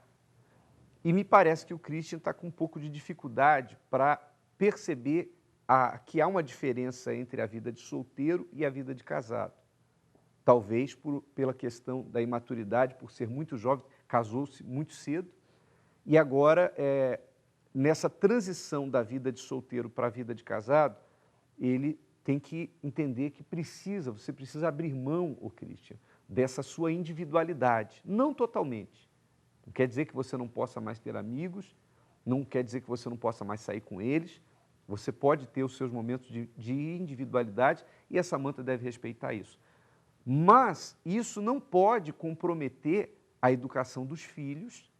A: E me parece que o Christian está com um pouco de dificuldade para perceber que há uma diferença entre a vida de solteiro e a vida de casado. Talvez pela questão da imaturidade, por ser muito jovem, casou-se muito cedo, e agora, nessa transição da vida de solteiro para a vida de casado, ele tem que entender que você precisa abrir mão, Christian, dessa sua individualidade. Não totalmente. Não quer dizer que você não possa mais ter amigos, não quer dizer que você não possa mais sair com eles. Você pode ter os seus momentos de individualidade e a Samantha deve respeitar isso. Mas isso não pode comprometer a educação dos filhos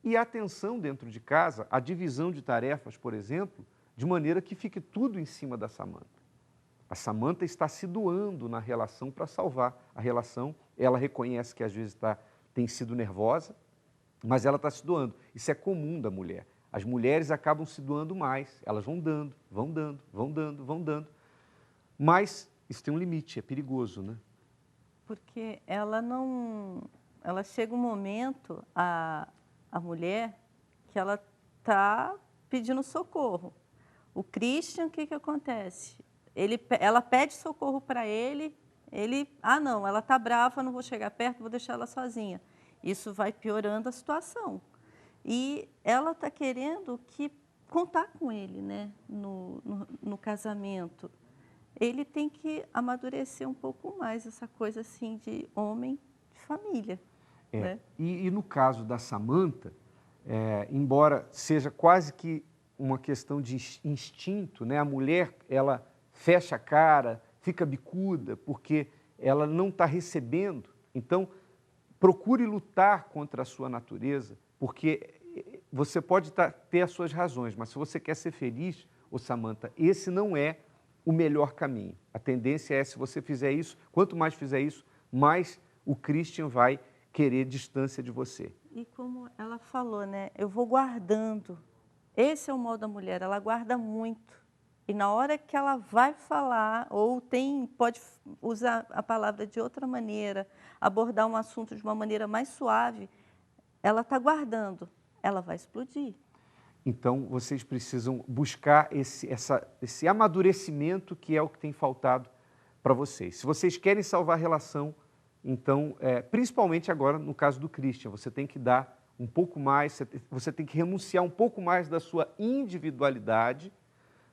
A: e a atenção dentro de casa, a divisão de tarefas, por exemplo, de maneira que fique tudo em cima da Samantha. A Samantha está se doando na relação para salvar a relação. Ela reconhece que às vezes tem sido nervosa, mas ela está se doando. Isso é comum da mulher. As mulheres acabam se doando mais. Elas vão dando, vão dando, vão dando, vão dando. Mas isso tem um limite, é perigoso, né?
B: Porque ela chega um momento, a mulher, que ela está pedindo socorro. O Christian, o que acontece? Ela pede socorro para ele, não, ela está brava, não vou chegar perto, vou deixar ela sozinha. Isso vai piorando a situação. E ela está querendo contar com ele, né, no casamento. Ele tem que amadurecer um pouco mais essa coisa assim de homem de família. Né?
A: E no caso da Samantha, embora seja quase que uma questão de instinto, né, a mulher, ela fecha a cara, fica bicuda, porque ela não está recebendo. Então, procure lutar contra a sua natureza, porque você pode ter as suas razões, mas se você quer ser feliz, Samantha, esse não é o melhor caminho. A tendência é, se você fizer isso, quanto mais fizer isso, mais o Christian vai querer distância de você.
B: E como ela falou, né, eu vou guardando. Esse é o mal da mulher, ela guarda muito. E na hora que ela vai falar, ou pode usar a palavra de outra maneira, abordar um assunto de uma maneira mais suave, ela está guardando, ela vai explodir.
A: Então, vocês precisam buscar esse amadurecimento que é o que tem faltado para vocês. Se vocês querem salvar a relação, então, principalmente agora no caso do Christian, você tem que dar um pouco mais, você tem que renunciar um pouco mais da sua individualidade.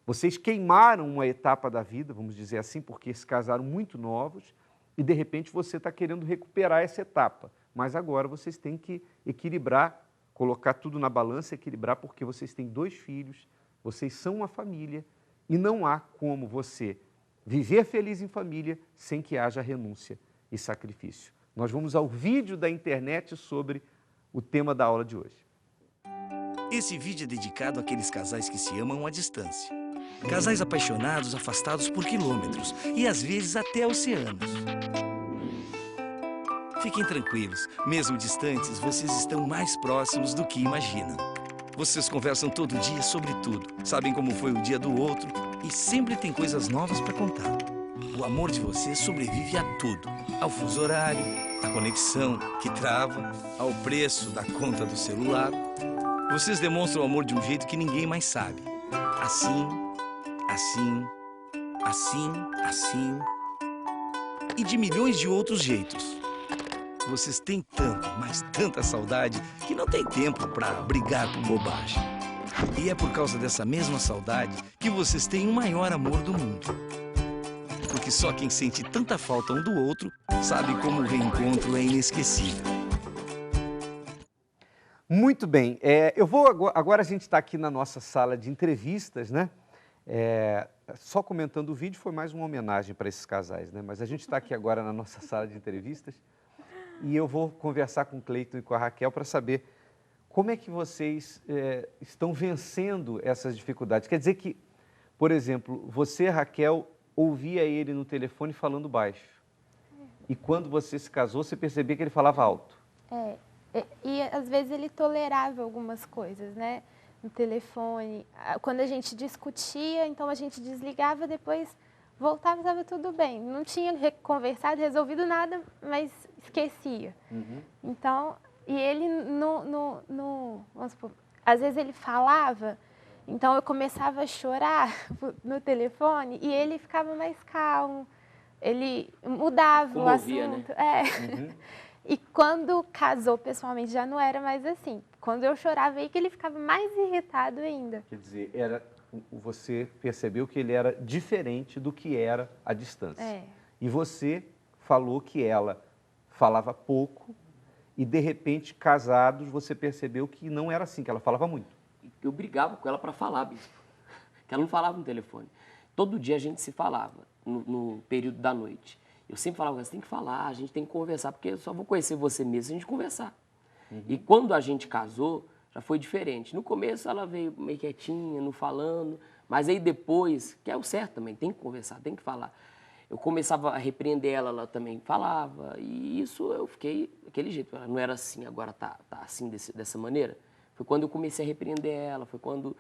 A: Vocês queimaram uma etapa da vida, vamos dizer assim, porque se casaram muito novos e, de repente, você está querendo recuperar essa etapa. Mas agora vocês têm que equilibrar, colocar tudo na balança, equilibrar, porque vocês têm 2 filhos, vocês são uma família e não há como você viver feliz em família sem que haja renúncia e sacrifício. Nós vamos ao vídeo da internet sobre o tema da aula de hoje.
T: Esse vídeo é dedicado àqueles casais que se amam à distância. Casais apaixonados, afastados por quilômetros e às vezes até oceanos. Fiquem tranquilos, mesmo distantes, vocês estão mais próximos do que imaginam. Vocês conversam todo dia sobre tudo, sabem como foi o dia do outro e sempre tem coisas novas para contar. O amor de vocês sobrevive a tudo, ao fuso horário, à conexão que trava, ao preço da conta do celular. Vocês demonstram o amor de um jeito que ninguém mais sabe. Assim, assim, assim e de milhões de outros jeitos. Vocês têm tanto, mas tanta saudade que não tem tempo para brigar por bobagem. E é por causa dessa mesma saudade que vocês têm o maior amor do mundo. Porque só quem sente tanta falta um do outro sabe como o reencontro é inesquecível.
A: Muito bem. Agora a gente está aqui na nossa sala de entrevistas, né? Só comentando o vídeo foi mais uma homenagem para esses casais, né? Mas a gente está aqui agora na nossa sala de entrevistas e eu vou conversar com o Cleiton e com a Raquel para saber como é que vocês estão vencendo essas dificuldades. Quer dizer que, por exemplo, você, Raquel, ouvia ele no telefone falando baixo. E quando você se casou, você percebia que ele falava alto.
H: E às vezes ele tolerava algumas coisas, né? No telefone. Quando a gente discutia, então a gente desligava, depois voltava e estava tudo bem. Não tinha conversado, resolvido nada, mas esquecia. Então, e ele vamos supor, às vezes ele falava, então eu começava a chorar no telefone e ele ficava mais calmo. Ele mudava o assunto.
G: Né?
H: E quando casou pessoalmente já não era mais assim. Quando eu chorava aí que ele ficava mais irritado ainda.
A: Quer dizer, você percebeu que ele era diferente do que era à distância. E você falou que ela falava pouco e, de repente, casados, você percebeu que não era assim, que ela falava muito.
G: Eu brigava com ela para falar, bispo. Que ela não falava no telefone. Todo dia a gente se falava no período da noite. Eu sempre falava, você tem que falar, a gente tem que conversar, porque eu só vou conhecer você mesmo se a gente conversar. E quando a gente casou, já foi diferente. No começo ela veio meio quietinha, não falando, mas aí depois, que é o certo também, tem que conversar, tem que falar. Eu começava a repreender ela, ela também falava, e isso eu fiquei daquele jeito. Ela não era assim, agora tá assim, dessa maneira. Foi quando eu comecei a repreender ela, foi quando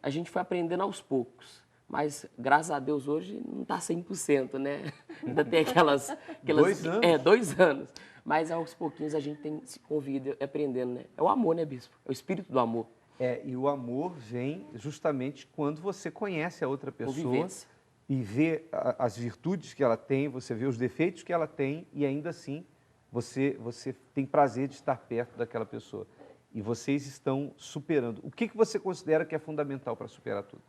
G: a gente foi aprendendo aos poucos. Mas, graças a Deus, hoje não está 100%, né? Ainda tem aquelas
A: 2 anos?
G: 2 anos. Mas, aos pouquinhos, a gente tem se convida aprendendo, né? É o amor, né, bispo? É o espírito do amor.
A: E o amor vem justamente quando você conhece a outra pessoa
G: Convivência.
A: E vê as virtudes que ela tem, você vê os defeitos que ela tem e, ainda assim, você tem prazer de estar perto daquela pessoa. E vocês estão superando. O que você considera que é fundamental para superar tudo?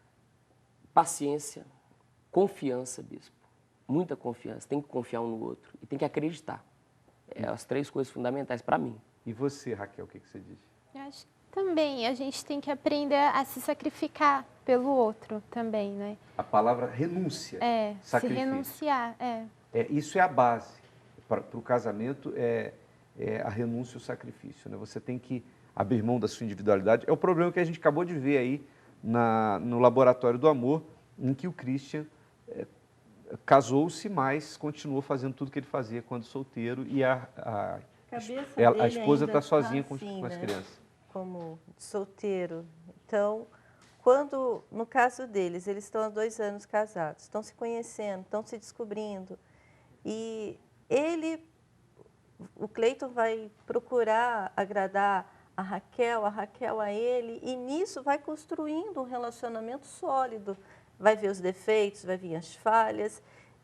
G: Paciência, confiança, bispo. Muita confiança. Tem que confiar um no outro e tem que acreditar. É as 3 coisas fundamentais para mim.
A: E você, Raquel, o que você diz?
H: Eu acho que também a gente tem que aprender a se sacrificar pelo outro também, né?
A: A palavra renúncia. Sacrifício.
H: Se renunciar,
A: isso é a base. Para o casamento é a renúncia e o sacrifício, né? Você tem que abrir mão da sua individualidade. É o problema que a gente acabou de ver aí no Laboratório do Amor, em que o Christian casou-se, mas continuou fazendo tudo que ele fazia quando solteiro e a esposa está sozinha com as crianças.
B: Como solteiro. Então, no caso deles, eles estão há 2 anos casados, estão se conhecendo, estão se descobrindo. E o Cleiton vai procurar agradar a Raquel a ele, e nisso vai construindo um relacionamento sólido. Vai ver os defeitos, vai ver as falhas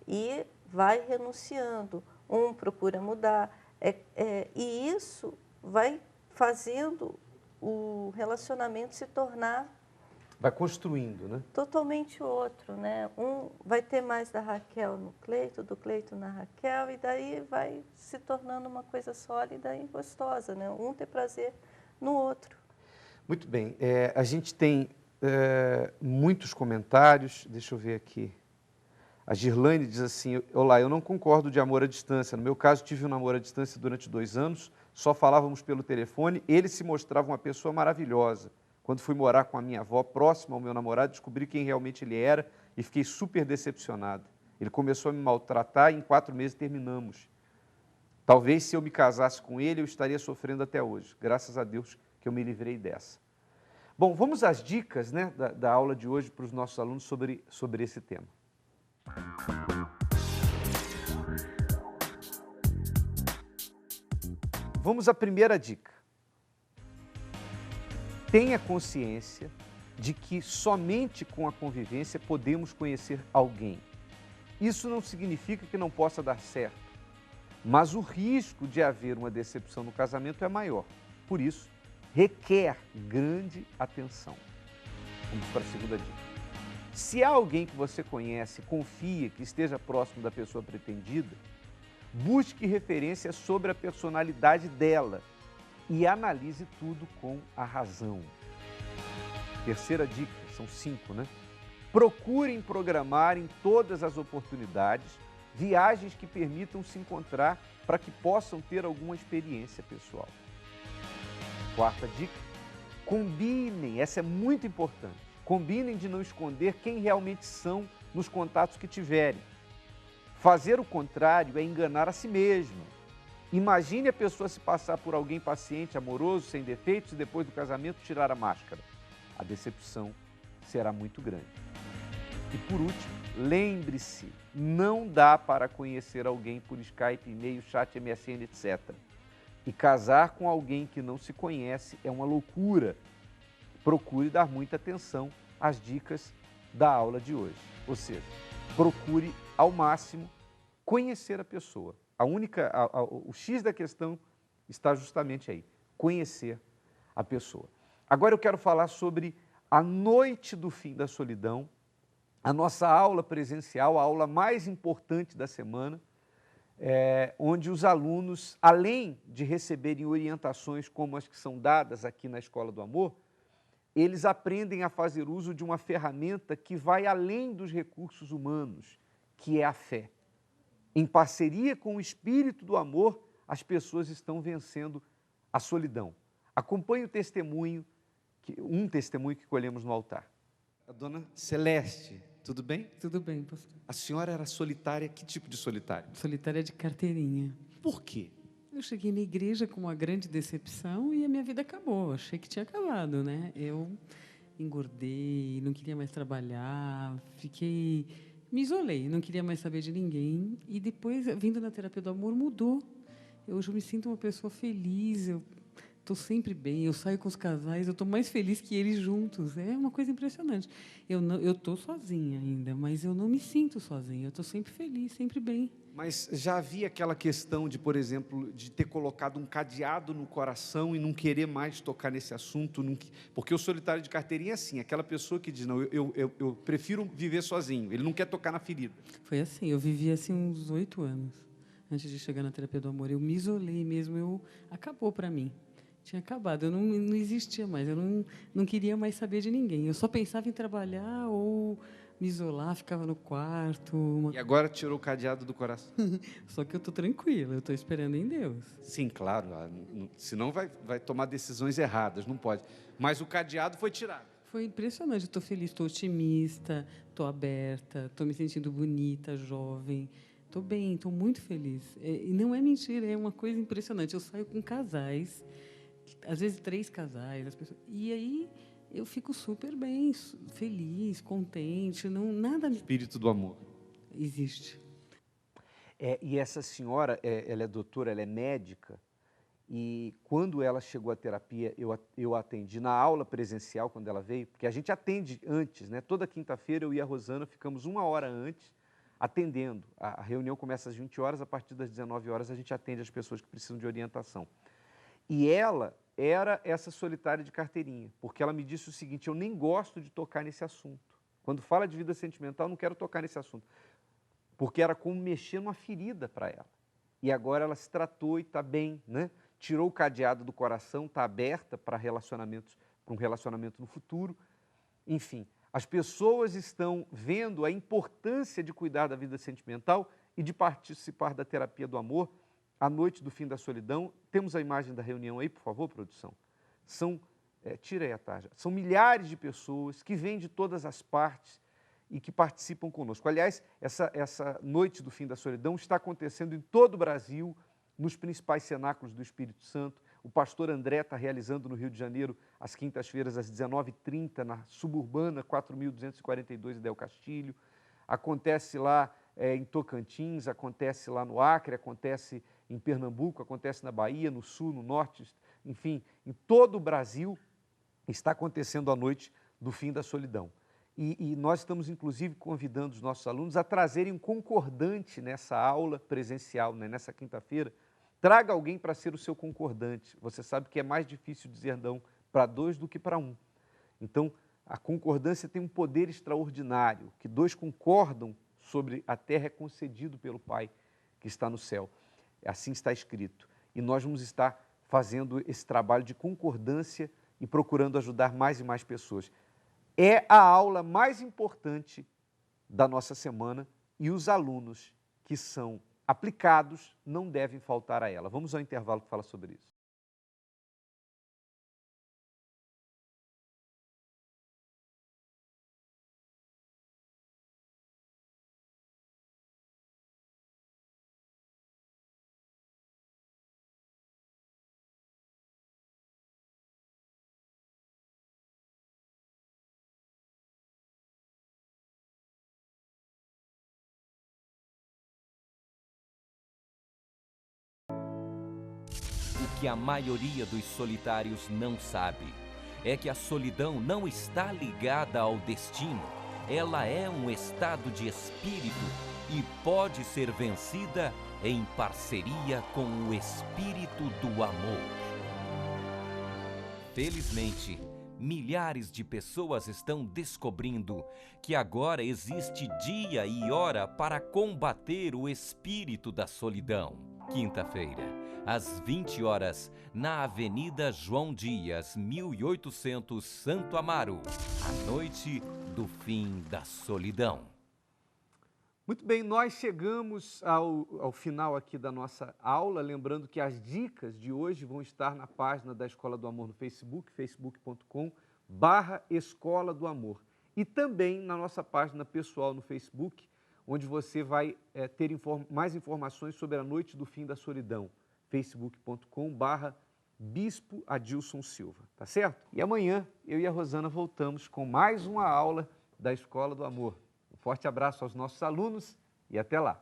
B: e vai renunciando. Um procura mudar. E isso vai fazendo o relacionamento se tornar...
A: Vai construindo, né?
B: Totalmente outro, né? Um vai ter mais da Raquel no Cleiton, do Cleiton na Raquel, e daí vai se tornando uma coisa sólida e gostosa, né? Um ter prazer no outro.
A: Muito bem. A gente tem muitos comentários. Deixa eu ver aqui. A Girlane diz assim, olá, eu não concordo de amor à distância. No meu caso, tive um namoro à distância durante 2 anos, só falávamos pelo telefone, ele se mostrava uma pessoa maravilhosa. Quando fui morar com a minha avó, próxima ao meu namorado, descobri quem realmente ele era e fiquei super decepcionado. Ele começou a me maltratar e em 4 meses terminamos. Talvez se eu me casasse com ele, eu estaria sofrendo até hoje. Graças a Deus que eu me livrei dessa. Bom, vamos às dicas, né, da aula de hoje para os nossos alunos sobre esse tema. Vamos à primeira dica. Tenha consciência de que somente com a convivência podemos conhecer alguém. Isso não significa que não possa dar certo, mas o risco de haver uma decepção no casamento é maior. Por isso, requer grande atenção. Vamos para a segunda dica. Se há alguém que você conhece, confia, que esteja próximo da pessoa pretendida, busque referências sobre a personalidade dela e analise tudo com a razão. Terceira dica, são 5, né? Procurem programar em todas as oportunidades viagens que permitam se encontrar para que possam ter alguma experiência pessoal. Quarta dica, combinem, essa é muito importante, combinem de não esconder quem realmente são nos contatos que tiverem. Fazer o contrário é enganar a si mesmo. Imagine a pessoa se passar por alguém paciente, amoroso, sem defeitos e depois do casamento tirar a máscara. A decepção será muito grande. E por último, lembre-se, não dá para conhecer alguém por Skype, e-mail, chat, MSN, etc. E casar com alguém que não se conhece é uma loucura. Procure dar muita atenção às dicas da aula de hoje. Ou seja, procure ao máximo conhecer a pessoa. O X da questão está justamente aí, conhecer a pessoa. Agora eu quero falar sobre a noite do fim da solidão, a nossa aula presencial, a aula mais importante da semana, onde os alunos, além de receberem orientações como as que são dadas aqui na Escola do Amor, eles aprendem a fazer uso de uma ferramenta que vai além dos recursos humanos, que é a fé. Em parceria com o Espírito do Amor, as pessoas estão vencendo a solidão. Acompanhe o testemunho, um testemunho que colhemos no altar. A dona Celeste, tudo bem?
U: Tudo bem, pastor.
A: A senhora era solitária, que tipo de solitária?
U: Solitária de carteirinha.
A: Por quê?
U: Eu cheguei na igreja com uma grande decepção e a minha vida acabou. Achei que tinha acabado, né? Eu engordei, não queria mais trabalhar, me isolei, não queria mais saber de ninguém. E depois, vindo na terapia do amor, mudou. Hoje eu me sinto uma pessoa feliz, eu estou sempre bem, eu saio com os casais, eu estou mais feliz que eles juntos. É uma coisa impressionante. Eu estou sozinha ainda, mas eu não me sinto sozinha. Eu estou sempre feliz, sempre bem.
A: Mas já havia aquela questão de, por exemplo, de ter colocado um cadeado no coração e não querer mais tocar nesse assunto, porque o solitário de carteirinha é assim, aquela pessoa que diz, não, eu prefiro viver sozinho, ele não quer tocar na ferida.
U: Foi assim, eu vivi assim uns 8 anos, antes de chegar na terapia do amor. Eu me isolei mesmo, acabou para mim. Tinha acabado, eu não existia mais, eu não queria mais saber de ninguém. Eu só pensava em trabalhar ou me isolar, ficava no quarto.
A: E agora tirou o cadeado do coração.
U: Só que eu estou tranquila, eu estou esperando em Deus.
A: Sim, claro, senão vai tomar decisões erradas, não pode. Mas o cadeado foi tirado.
U: Foi impressionante, estou feliz, estou otimista, estou aberta, estou me sentindo bonita, jovem. Estou bem, estou muito feliz. E não é mentira, é uma coisa impressionante. Eu saio com casais, às vezes 3 casais, as pessoas, e aí eu fico super bem, feliz, contente, nada...
A: Espírito do amor.
U: Existe.
A: E essa senhora, ela é doutora, ela é médica, e quando ela chegou à terapia, eu atendi na aula presencial, quando ela veio, porque a gente atende antes, né? Toda quinta-feira eu e a Rosana ficamos 1 hora antes atendendo. A reunião começa às 20 horas, a partir das 19 horas a gente atende as pessoas que precisam de orientação. E ela era essa solitária de carteirinha, porque ela me disse o seguinte, eu nem gosto de tocar nesse assunto. Quando fala de vida sentimental, eu não quero tocar nesse assunto. Porque era como mexer numa ferida para ela. E agora ela se tratou e está bem, né? Tirou o cadeado do coração, está aberta para um relacionamento no futuro. Enfim, as pessoas estão vendo a importância de cuidar da vida sentimental e de participar da terapia do amor, a noite do fim da solidão. Temos a imagem da reunião aí, por favor, produção? Tira aí a tarja. São milhares de pessoas que vêm de todas as partes e que participam conosco. Aliás, essa noite do fim da solidão está acontecendo em todo o Brasil, nos principais cenáculos do Espírito Santo. O pastor André está realizando no Rio de Janeiro, às quintas-feiras, às 19h30, na Suburbana 4.242, Del Castilho. Acontece lá em Tocantins, acontece lá no Acre, acontece em Pernambuco, acontece na Bahia, no Sul, no Norte, enfim, em todo o Brasil está acontecendo a noite do fim da solidão. E nós estamos, inclusive, convidando os nossos alunos a trazerem um concordante nessa aula presencial, né? Nessa quinta-feira. Traga alguém para ser o seu concordante. Você sabe que é mais difícil dizer não para 2 do que para 1. Então, a concordância tem um poder extraordinário, que 2 concordam sobre a terra é concedido pelo Pai que está no céu. Assim está escrito. E nós vamos estar fazendo esse trabalho de concordância e procurando ajudar mais e mais pessoas. É a aula mais importante da nossa semana e os alunos que são aplicados não devem faltar a ela. Vamos ao intervalo que fala sobre isso.
N: O que a maioria dos solitários não sabe é que a solidão não está ligada ao destino. Ela é um estado de espírito e pode ser vencida em parceria com o espírito do amor. Felizmente, milhares de pessoas estão descobrindo que agora existe dia e hora para combater o espírito da solidão. Quinta-feira, às 20 horas, na Avenida João Dias, 1800, Santo Amaro. A noite do fim da solidão.
A: Muito bem, nós chegamos ao final aqui da nossa aula, lembrando que as dicas de hoje vão estar na página da Escola do Amor no Facebook, facebook.com/Escola do Amor. E também na nossa página pessoal no Facebook, onde você vai ter mais informações sobre a noite do fim da solidão, facebook.com/Bispo Adilson Silva, tá certo? E amanhã eu e a Rosana voltamos com mais uma aula da Escola do Amor. Um forte abraço aos nossos alunos e até lá!